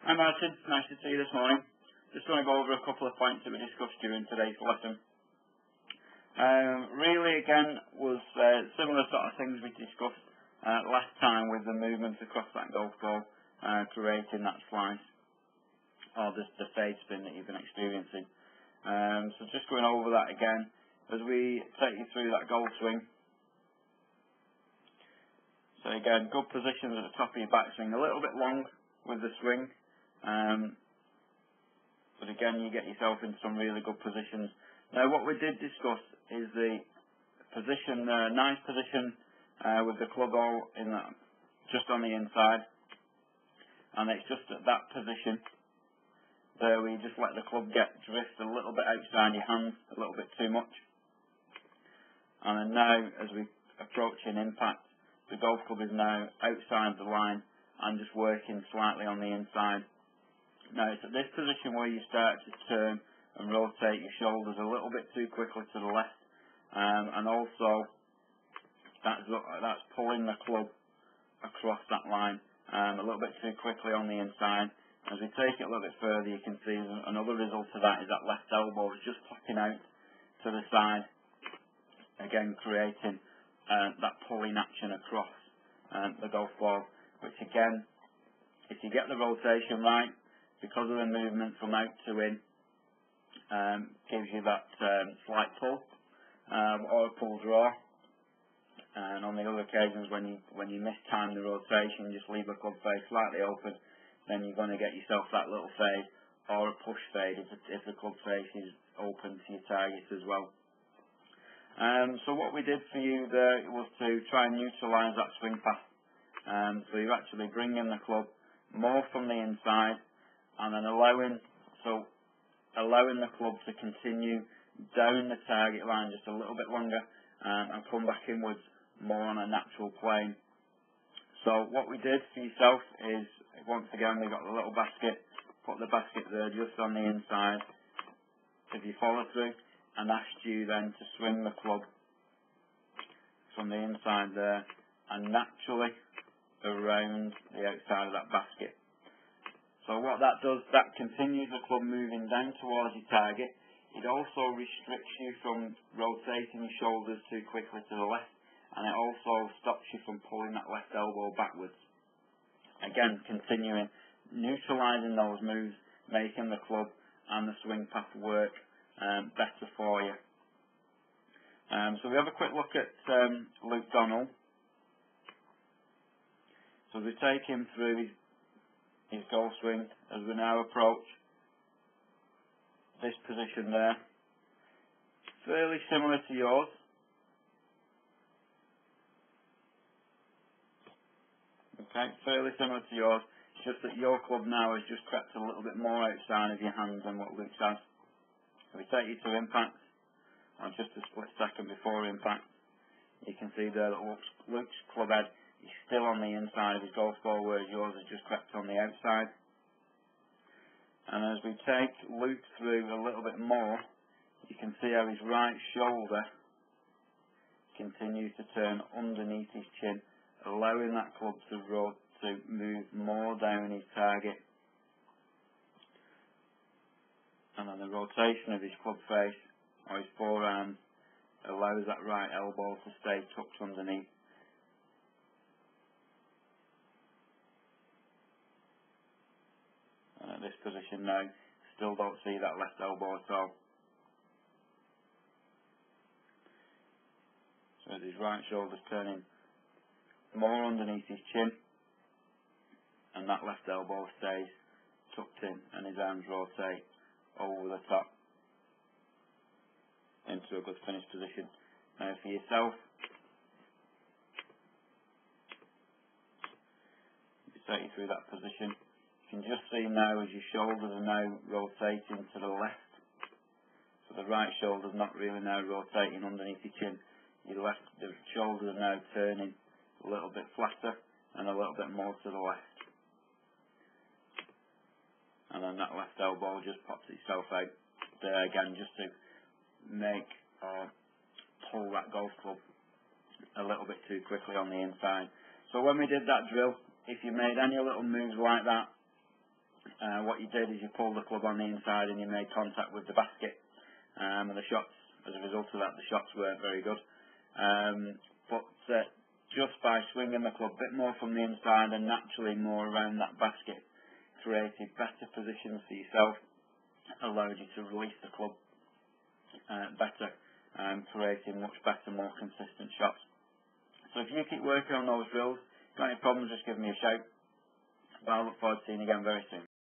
Hi Martin, nice to see you this morning. Just want to go over a couple of points that we discussed during today's lesson. Really again was similar sort of things we discussed last time with the movements across that golf ball, creating that slice or the fade spin that you've been experiencing. So just going over that again as we take you through that golf swing. So again, good positions at the top of your backswing, a little bit long with the swing. But again, you get yourself in some really good positions. Now, what we did discuss is the position, nice position with the club hole in that, just on the inside, and it's just at that position there where you just let the club get drift a little bit outside your hands, a little bit too much. And then now, as we approach an impact, the golf club is now outside the line and just working slightly on the inside. Now it's at this position where you start to turn and rotate your shoulders a little bit too quickly to the left, and also that's pulling the club across that line a little bit too quickly on the inside. As we take it a little bit further, you can see another result of that is that left elbow is just popping out to the side, again creating that pulling action across the golf ball, which again, if you get the rotation right, because of the movement from out to in, gives you that slight pull or a pull draw. And on the other occasions when you mistime the rotation, just leave the club face slightly open, then you're going to get yourself that little fade or a push fade if the club face is open to your target as well. So what we did for you there was to try and neutralise that swing path. So you're actually bringing the club more from the inside, and then allowing the club to continue down the target line just a little bit longer and come back inwards more on a natural plane. So what we did for yourself is, once again, we got the little basket, put the basket there just on the inside of your follow through, and asked you then to swing the club from the inside there and naturally around the outside of that basket. So what that does, that continues the club moving down towards your target. It also restricts you from rotating your shoulders too quickly to the left, and it also stops you from pulling that left elbow backwards. Again, continuing, neutralising those moves, making the club and the swing path work better for you. So we have a quick look at Luke Donald. So we take him through his golf swing as we now approach this position there. Fairly similar to yours. Okay, fairly similar to yours. It's just that your club now has just crept a little bit more outside of your hands than what Luke's has. So we take you to impact, or just a split second before impact. You can see there that Luke's club head is still on the inside of his golf ball, whereas yours has just crept on the outside. And as we take Luke through a little bit more, you can see how his right shoulder continues to turn underneath his chin, allowing that club to move more down his target. And then the rotation of his club face or his forearm allows that right elbow to stay tucked underneath. And at this position now, still don't see that left elbow at all. So as his right shoulder's turning more underneath his chin, and that left elbow stays tucked in, and his arms rotate over the top into a good finish position. Now for yourself, you take you through that position. You can just see now as your shoulders are now rotating to the left. So the right shoulder's not really now rotating underneath your chin. The shoulders are now turning a little bit flatter and a little bit more to the left. And then that left elbow just pops itself out there again, just to make or pull that golf club a little bit too quickly on the inside. So when we did that drill, if you made any little moves like that, What you did is you pulled the club on the inside and you made contact with the basket, and the shots, as a result of that, the shots weren't very good. But just by swinging the club a bit more from the inside and naturally more around that basket, created better positions for yourself, allowed you to release the club better, creating much better, more consistent shots. So if you keep working on those drills, if you've got any problems, just give me a shout. But I look forward to seeing you again very soon.